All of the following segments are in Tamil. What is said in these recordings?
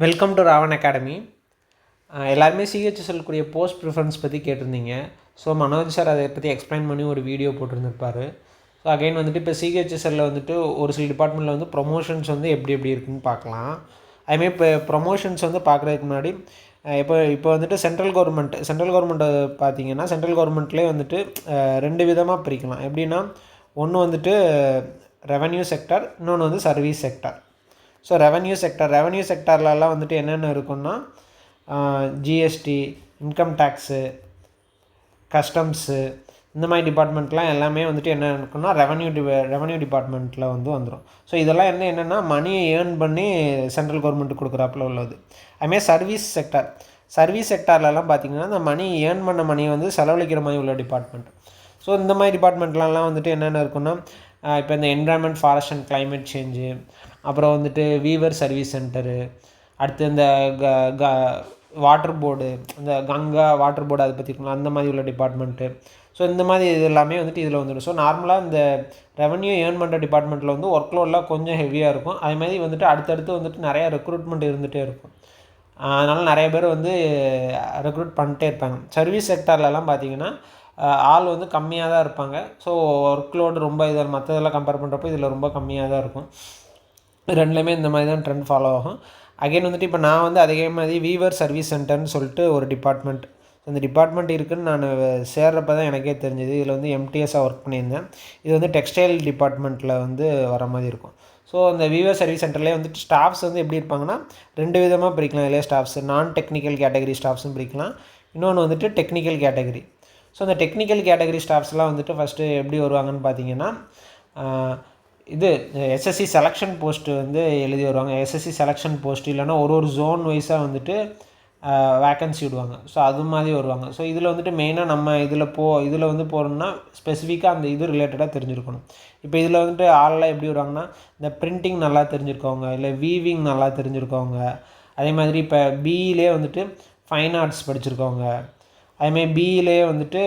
Welcome to Ravan academy. எல்லாருமே சிஹெச்எஸ்எல் கூடிய போஸ்ட் ப்ரிஃபரன்ஸ் பற்றி கேட்டிருந்தீங்க. ஸோ மனோஜ் சார் அதை பற்றி எக்ஸ்பிளைன் பண்ணி ஒரு வீடியோ போட்டிருந்துருப்பார். ஸோ அகைன் வந்துட்டு இப்போ சிஹெச்எஸ்எல்லில் வந்துட்டு ஒரு சில டிபார்ட்மெண்ட்டில் வந்து ப்ரொமோஷன்ஸ் வந்து எப்படி இருக்குதுன்னு பார்க்கலாம். அதுமாதிரி இப்போ ப்ரொமோஷன்ஸ் வந்து பார்க்குறதுக்கு முன்னாடி இப்போ வந்துட்டு சென்ட்ரல் கவர்மெண்ட்டை பார்த்தீங்கன்னா சென்ட்ரல் கவர்மெண்ட்லேயே வந்துட்டு ரெண்டு விதமாக பிரிக்கலாம். எப்படின்னா ஒன்று வந்துட்டு ரெவன்யூ செக்டார், இன்னொன்று வந்து சர்வீஸ் செக்டார். ஸோ ரெவன்யூ செக்டார்லலாம் வந்துட்டு என்னென்ன இருக்குன்னா ஜிஎஸ்டி, இன்கம் டேக்ஸு, கஸ்டம்ஸு, இந்த மாதிரி டிபார்ட்மெண்ட்லாம் எல்லாமே வந்துட்டு என்ன இருக்குன்னா ரெவன்யூ டிபார்ட்மெண்ட்டில் வந்து வந்துடும். ஸோ இதெல்லாம் என்னென்னா மணியை ஏர்ன் பண்ணி சென்ட்ரல் கவர்மெண்ட்டுக்கு கொடுக்குறாப்புல உள்ளது. அதுமாதிரி சர்வீஸ் செக்டார்லலாம் பார்த்திங்கன்னா இந்த மணி ஏர்ன் பண்ண மணியை வந்து செலவழிக்கிற மாதிரி உள்ள டிபார்ட்மெண்ட். ஸோ இந்த மாதிரி டிபார்ட்மெண்ட்லாம் வந்துட்டு என்னென்ன இருக்குன்னா இப்போ இந்த environment, forest and climate change, அப்புறம் வந்துட்டு வீவர் சர்வீஸ் சென்டரு, அடுத்து இந்த வாட்டர் போர்டு, இந்த கங்கா வாட்டர் போர்டு அதை பற்றி இருக்கலாம், அந்த மாதிரி உள்ள டிபார்ட்மெண்ட்டு. ஸோ இந்த மாதிரி இது எல்லாமே வந்துட்டு இதில் வந்துடும். ஸோ நார்மலாக இந்த ரெவன்யூ ஏர்ன் பண்ணுற டிபார்ட்மெண்ட்டில் வந்து ஒர்க் லோடெலாம் கொஞ்சம் ஹெவியாக இருக்கும். அதுமாதிரி வந்துட்டு அடுத்தடுத்து வந்துட்டு நிறையா ரெக்ரூட்மெண்ட் இருந்துகிட்டே இருக்கும். அதனால் நிறைய பேர் வந்து ரெக்ரூட் பண்ணிட்டே இருப்பாங்க. சர்வீஸ் செக்டார்லலாம் பார்த்திங்கன்னா ஆள் வந்து கம்மியாக தான் இருப்பாங்க. ஸோ ஒர்க் லோடு ரொம்ப இதில் மற்றதெல்லாம் கம்பேர் பண்ணுறப்போ இதில் ரொம்ப கம்மியாக தான் இருக்கும். ரெண்டுலேயுமே இந்த மாதிரி தான் ட்ரெண்ட் ஃபாலோ ஆகும். அகைன் வந்துட்டு இப்போ நான் வந்து அதே மாதிரி வீவர் சர்வீஸ் சென்டர்னு சொல்லிட்டு ஒரு டிபார்ட்மெண்ட், இந்த டிபார்ட்மெண்ட் இருக்குதுன்னு நான் சேர்றப்ப தான் எனக்கே தெரிஞ்சது. இதில் வந்து எம்டிஎஸ்ஸாக ஒர்க் பண்ணியிருந்தேன். இது வந்து டெக்ஸ்டைல் டிபார்ட்மெண்ட்டில் வந்து வர மாதிரி இருக்கும். ஸோ அந்த வீவர் சர்வீஸ் சென்டர்லேயே வந்துட்டு ஸ்டாஃப்ஸ் வந்து எப்படி இருப்பாங்கன்னா ரெண்டு விதமாக பிரிக்கலாம். இதிலே ஸ்டாஃப்ஸ் நான் டெக்னிக்கல் கேட்டகரி ஸ்டாஃப்ஸும் பிரிக்கலாம், இன்னொன்று வந்துட்டு டெக்னிக்கல் கேட்டகரி. ஸோ அந்த டெக்னிக்கல் கேட்டகரி ஸ்டாஃப்ஸ்லாம் வந்துட்டு ஃபஸ்ட்டு எப்படி வருவாங்கன்னு பார்த்தீங்கன்னா இது எஸ்எஸ்சி செலெக்ஷன் போஸ்ட்டு வந்து எழுதி வருவாங்க. எஸ்எஸ்சி செலெக்ஷன் போஸ்ட் இல்லைனா ஒரு ஜோன் வைஸாக வந்துட்டு வேக்கன்சி விடுவாங்க. ஸோ அது மாதிரி வருவாங்க. ஸோ இதில் வந்துட்டு மெயினாக நம்ம இதில் வந்து போகிறோம்னா ஸ்பெசிஃபிக்காக அந்த இது ரிலேட்டடாக தெரிஞ்சிருக்கணும். இப்போ இதில் வந்துட்டு ஆளெலாம் எப்படி வருவாங்கன்னா இந்த பிரிண்டிங் நல்லா தெரிஞ்சிருக்கவங்க, இல்லை வீவிங் நல்லா தெரிஞ்சிருக்கவங்க, அதே மாதிரி இப்போ பிஇலே வந்துட்டு ஃபைன் ஆர்ட்ஸ் படிச்சிருக்கவங்க, அதேமாதிரி பிஇலே வந்துட்டு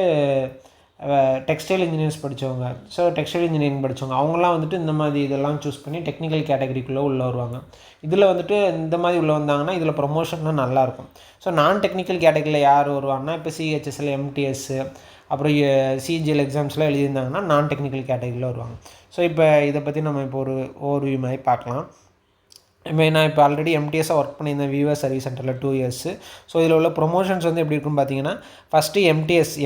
டெக்ஸ்டைல் இன்ஜினியர்ஸ் படித்தவங்க, ஸோ டெக்ஸ்டைல் இன்ஜினியரிங் படித்தவங்க அவங்களாம் வந்துட்டு இந்த மாதிரி இதெல்லாம் சூஸ் பண்ணி டெக்னிக்கல் கேட்டகரிக்குள்ளே உள்ளே வருவாங்க. இதில் வந்துட்டு இந்த மாதிரி உள்ளே வந்தாங்கன்னா இதில் ப்ரொமோஷன்லாம் நல்லாயிருக்கும். ஸோ நான் டெக்னிக்கல் கேட்டகரியில் யார் வருவாங்கன்னா இப்போ சிஹெச்எஸ்எல், எம்டிஎஸ்ஸு, அப்புறம் சிஜிஎல் எக்ஸாம்ஸ்லாம் எழுதியிருந்தாங்கன்னா நான் டெக்னிக்கல் கேட்டகரியில் வருவாங்க. ஸோ இப்போ இதை பற்றி நம்ம இப்போ ஒரு ஓவர்வியூ மாதிரி பார்க்கலாம். நான் இப்போ ஆல்ரெடி எம்டிஎஸ்ஸாக ஒர்க் பண்ணியிருந்தேன் வீவர் சர்வீஸ் சென்டரில் 2 இயர்ஸு. ஸோ இதில் உள்ள ப்ரொமோஷன்ஸ் வந்து எப்படி இருக்குன்னு பார்த்தீங்கன்னா ஃபஸ்ட்டு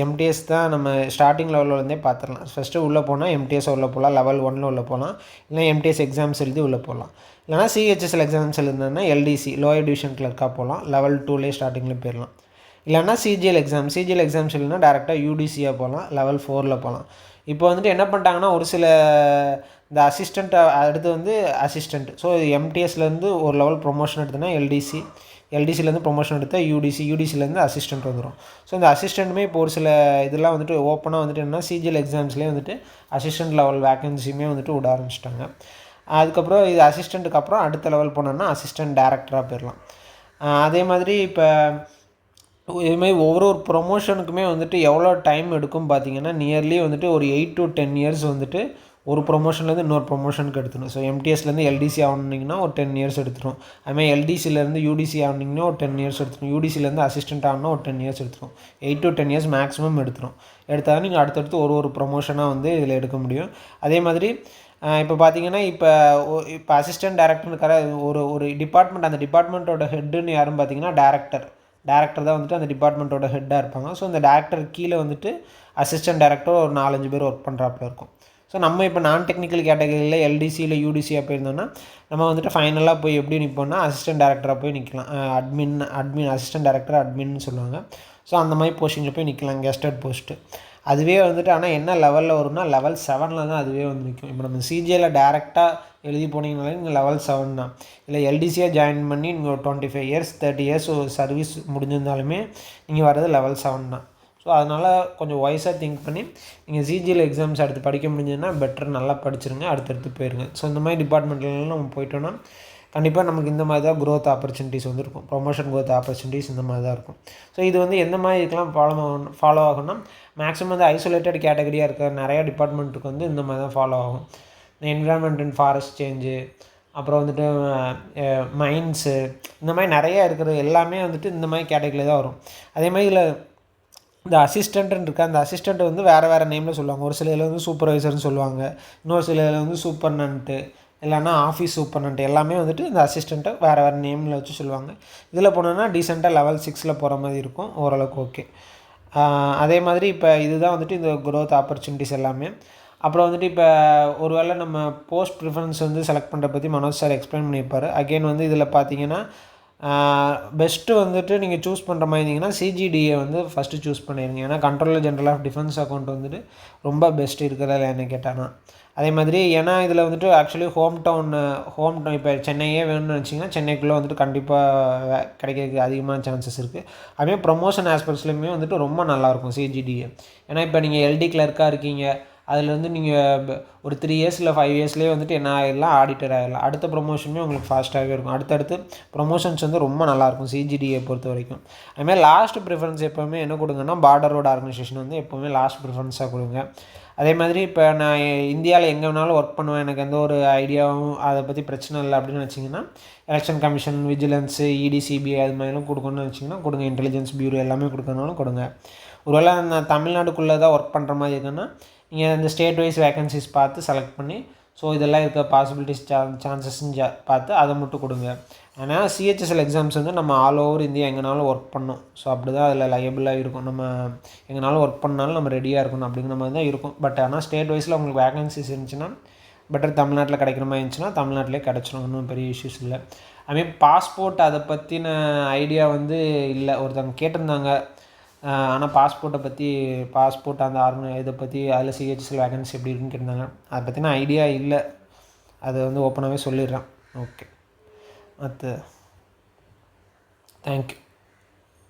எம்டிஎஸ் தான் நம்ம ஸ்டார்டிங் லெவலில் பார்த்துடலாம். ஃபஸ்ட்டு உள்ளே போனால் எம்டிஎஸ் உள்ளே போகலாம், லெவல் 1 உள்ளே போகலாம், இல்லை எம்டிஎஸ் எக்ஸாம்ஸ் எழுதி உள்ளே போகலாம், இல்லைனா சிஹெச்எஸ்எல் எக்ஸாம்ஸ் எழுதுனா எல்டிசி லோயர் டிவிஷன் கிளர்க்காக போகலாம், லெவல் 2லேயே ஸ்டார்டிங்கில் போயிடலாம். இல்லைனா சிஜிஎல் எக்ஸாம்ஸ் எழுதுனா டேரெக்டாக யூடிசியாக போகலாம், லெவல் 4ல் போகலாம். இப்போ வந்துட்டு என்ன பண்ணிட்டாங்கன்னா ஒரு சில இந்த அசிஸ்டண்ட்டை அடுத்து வந்து அசிஸ்டண்ட். ஸோ எம்டிஎஸ்லேருந்து ஒரு லெவல் ப்ரொமோஷன் எடுத்தோன்னா எல்டிசிலேருந்து ப்ரொமோஷன் எடுத்தால் யூடிசிலேருந்து அசிஸ்டண்ட் வந்துடும். ஸோ இந்த அசிஸ்டண்ட்டுமே இப்போ ஒரு சில இதெல்லாம் வந்துட்டு ஓப்பனாக வந்துட்டு என்னன்னா சிஜிஎல் எக்ஸாம்ஸ்லேயே வந்துட்டு அசிஸ்டண்ட் லெவல் வேக்கன்சியுமே வந்துட்டு விட ஆரம்பிச்சிட்டாங்க. அதுக்கப்புறம் இது அசிஸ்டண்ட்டுக்கு அப்புறம் அடுத்த லெவல் போனோன்னா அசிஸ்டண்ட் டேரக்டராக போயிடலாம். அதே மாதிரி இப்போ இதுமாதிரி ஒவ்வொரு ப்ரொமோஷனுக்குமே வந்துட்டு எவ்வளோ டைம் எடுக்கும் பார்த்தீங்கன்னா நியர்லி வந்துட்டு ஒரு 8 to 10 இயர்ஸ் வந்துட்டு ஒரு ப்ரொமோஷன்லேருந்து இன்னொரு ப்ரொமோஷனுக்கு எடுத்துடும். ஸோ எம்டிஎஸ்லேருந்து எல்டிசி ஆகணுன்னா ஒரு 10 இயர்ஸ் எடுத்துடும். அதுமாதிரி எல்டிசிலேருந்து யூடிசி ஆகணுன்னா ஒரு 10 இயர்ஸ் எடுத்துடும். யூடிசிலேருந்து அசிஸ்டண்ட் ஆகணுன்னா ஒரு 10 இயர்ஸ் எடுத்துடும். 8 to 10 இயர்ஸ் மேக்ஸிமம் எடுத்துடும். எடுத்தால் நீங்கள் அடுத்தடுத்து ஒரு ப்ரொமோஷனாக வந்து இதில் எடுக்க முடியும். அதே மாதிரி இப்போ பார்த்தீங்கன்னா இப்போ அசிஸ்டன்ட் டைரக்டர் இருக்கார ஒரு டிபார்ட்மெண்ட், அந்த டிபார்ட்மெண்ட்டோட ஹெட்டுன்னு யாருன்னு பார்த்தீங்கன்னா டேரக்டர் தான் வந்துட்டு அந்த டிபார்ட்மெண்ட்டோட ஹெட்டாக இருப்பாங்க. ஸோ அந்த டேரக்டர் கீழே வந்துட்டு அசிஸ்டன்ட் டேரக்டர் ஒரு 4-5 பேர் ஒர்க் பண்ணுறாப்புல இருக்கும். ஸோ நம்ம இப்போ நான் டெக்னிக்கல் கேட்டகரியில் எல்டிசி இல்லை யூடிசியாக போயிருந்தோம்னா நம்ம வந்துட்டு ஃபைனலாக போய் எப்படி நிற்போம்னா அசிஸ்டன்ட் டேரக்டராக போய் நிற்கலாம். அட்மின் அசிஸ்டன்ட் டேரக்டர் அட்மின்னு சொல்லுவாங்க. ஸோ அந்த மாதிரி போஸ்டிங்கில் போய் நிற்கலாம், கெஸ்டட் போஸ்ட்டு. அதுவே வந்துட்டு ஆனால் என்ன லெவலில் வரும்னா லெவல் 7ல் தான் அதுவே வந்து நிற்கும். இப்போ நம்ம சிஜியில் டேரெக்டாக எழுதி போனீங்கனாலே நீங்கள் லெவல் 7 தான். இல்லை எல்டிசியாக ஜாயின் பண்ணி நீங்கள் ஒரு 25 இயர்ஸ் 30 இயர்ஸ் ஒரு சர்வீஸ் முடிஞ்சிருந்தாலுமே நீங்கள் வர்றது லெவல் 7 தான். ஸோ அதனால் கொஞ்சம் வாய்ஸாக திங்க் பண்ணி நீங்கள் சிஜிஎல் எக்ஸாம்ஸ் அடுத்து படிக்க முடிஞ்சதுன்னா பெட்டர், நல்லா படிச்சிருங்க, அடுத்தடுத்து போயிருங்க. ஸோ இந்த மாதிரி டிபார்ட்மெண்ட்லாம் நம்ம போயிட்டோன்னா கண்டிப்பாக நமக்கு இந்த மாதிரி தான் க்ரோத் ஆப்பர்ச்சுனிட்டிஸ் வந்து இருக்கும். ப்ரொமோஷன் க்ரோத் ஆப்பர்ச்சுனிட்டிஸ் இந்த மாதிரி தான் இருக்கும். ஸோ இது வந்து எந்த மாதிரி இதுக்கெலாம் ஃபாலோ ஆகும்னா மேக்ஸிமம் வந்து ஐசோலேட்டட் கேட்டகரியாக இருக்கிற நிறையா டிபார்ட்மெண்ட்டுக்கு வந்து இந்த மாதிரி தான் ஃபாலோ ஆகும். இந்த என்விரான்மெண்ட் அண்ட் ஃபாரஸ்ட் சேஞ்சு, அப்புறம் வந்துட்டு மைன்ஸு, இந்த மாதிரி நிறையா இருக்கிறது எல்லாமே வந்துட்டு இந்த மாதிரி கேட்டகரியில் தான் வரும். அதே மாதிரி இதில் இந்த அசிஸ்டண்ட்டுன்னு இருக்கா, அந்த அசிஸ்டண்ட் வந்து வேறு நேமில் சொல்லுவாங்க. ஒரு சில இதில் வந்து சூப்பர்வைசர்னு சொல்லுவாங்க, இன்னொரு சில இதில் வந்து சூப்பர்னன்ட்டு, இல்லைன்னா ஆஃபீஸ் சூப்பர்னன்ட்டு, எல்லாமே வந்துட்டு இந்த அசிஸ்டண்ட்டை வேறு நேமில் வச்சு சொல்லுவாங்க. இதில் போனோன்னா டீசெண்டாக லெவல் 6 போகிற மாதிரி இருக்கும், ஓரளவுக்கு ஓகே. அதே மாதிரி இப்போ இதுதான் வந்துட்டு இந்த க்ரோத் ஆப்பர்ச்சுனிட்டிஸ் எல்லாமே. அப்புறம் வந்துட்டு இப்போ ஒரு வேளை நம்ம போஸ்ட் ப்ரிஃபரன்ஸ் வந்து செலக்ட் பண்ணுற பற்றி மனோஜ் சார் எக்ஸ்பிளைன் பண்ணியிருப்பார். அகெயின் வந்து இதில் பார்த்தீங்கன்னா பெஸ்ட்டு வந்துட்டு நீங்கள் சூஸ் பண்ணுற மாதிரி இருந்தீங்கன்னா சிஜிடிஏ வந்து ஃபஸ்ட்டு சூஸ் பண்ணிடுங்க. ஏன்னா controller general of defence account வந்துட்டு ரொம்ப பெஸ்ட்டு இருக்கிறதில்ல என்ன கேட்டானா. அதே மாதிரி ஏன்னா இதில் வந்துட்டு ஆக்சுவலி ஹோம் டவுன் இப்போ சென்னையே வேணும்னு நினச்சிங்கன்னா சென்னைக்குள்ளே வந்துட்டு கண்டிப்பாக கிடைக்கிறதுக்கு அதிகமான சான்சஸ் இருக்குது. அதுமாதிரி ப்ரொமோஷன் ஆஸ்பெக்ட்ஸ்லையுமே வந்துட்டு ரொம்ப நல்லாயிருக்கும் சிஜிடிஏ. ஏன்னா இப்போ நீங்கள் எல்டி கிளர்க்காக இருக்கீங்க, அதில் வந்து நீங்கள் ஒரு 3 இயர்ஸ் இல்லை 5 இயர்ஸ்லேயே வந்துட்டு என்ன ஆகிடலாம், ஆடிட்டர் ஆகிடலாம். அடுத்த ப்ரொமோஷனுமே உங்களுக்கு ஃபாஸ்ட்டாகவே இருக்கும். அடுத்தடுத்து ப்ரொமோஷன்ஸ் வந்து ரொம்ப நல்லாயிருக்கும் சிஜிடிஏ பொறுத்த வரைக்கும். அதுமாதிரி லாஸ்ட் ப்ரிஃபரன்ஸ் எப்போவுமே என்ன கொடுங்கன்னா பார்டர் ரோடு ஆர்கனைசேஷன் வந்து எப்போவுமே லாஸ்ட் ப்ரிஃபரன்ஸாக கொடுங்க. அதே மாதிரி இப்போ நான் இந்தியாவில் எங்கே வேணாலும் ஒர்க் பண்ணுவேன், எனக்கு எந்த ஒரு ஐடியாவும் அதை பற்றி பிரச்சனை இல்லை அப்படின்னு வச்சிங்கன்னா எலெக்ஷன் கமிஷன், விஜிலன்ஸு, இடி, சிபிஐ அது மாதிரிலாம் கொடுக்கணும்னு வச்சிங்கன்னா கொடுங்க. இன்டெலிஜென்ஸ் பியூரோ எல்லாமே கொடுக்கணும்னாலும் கொடுங்க. ஒருவேளை நான் தமிழ்நாடுக்குள்ளே தான் ஒர்க் பண்ணுற மாதிரி இருக்குன்னா நீங்கள் இந்த ஸ்டேட் வைஸ் வேக்கன்சிஸ் பார்த்து செலக்ட் பண்ணி ஸோ இதெல்லாம் இருக்க பாசிபிலிட்டிஸ் சான்சஸ்ன்னு பார்த்து அதை மட்டும் கொடுங்க. ஆனால் சிஹெச்எஸ்எல் எக்ஸாம்ஸ் வந்து நம்ம ஆல் ஓவர் இந்தியா எங்கேனாலும் ஒர்க் பண்ணோம். ஸோ அப்படி தான் அதில் லையபிளாக இருக்கும். நம்ம எங்கேனாலும் ஒர்க் பண்ணாலும் நம்ம ரெடியாக இருக்கணும் அப்படிங்கிற மாதிரி தான் இருக்கும். பட் ஆனால் ஸ்டேட் வைஸில் உங்களுக்கு வேக்கன்சிஸ் இருந்துச்சுன்னா பெட்டர் தமிழ்நாட்டில் கிடைக்கிற மாதிரி இருந்துச்சுன்னா தமிழ்நாட்டிலே கிடச்சிடும், ஒன்றும் பெரிய இஷ்யூஸ் இல்லை. அதுமாதிரி பாஸ்போர்ட் அதை பற்றின ஐடியா வந்து இல்லை. ஒருத்தவங்க கேட்டிருந்தாங்க, ஆனால் பாஸ்போர்ட் அந்த இதை பற்றி அதில் சிஹெச்எஸ்எல் வேகன்சி எப்படி இருக்குன்னு கேட்டிருந்தாங்க. அதை பற்றின ஐடியா இல்லை, அது வந்து ஓப்பனாகவே சொல்லிடுறேன். Okay, thank you.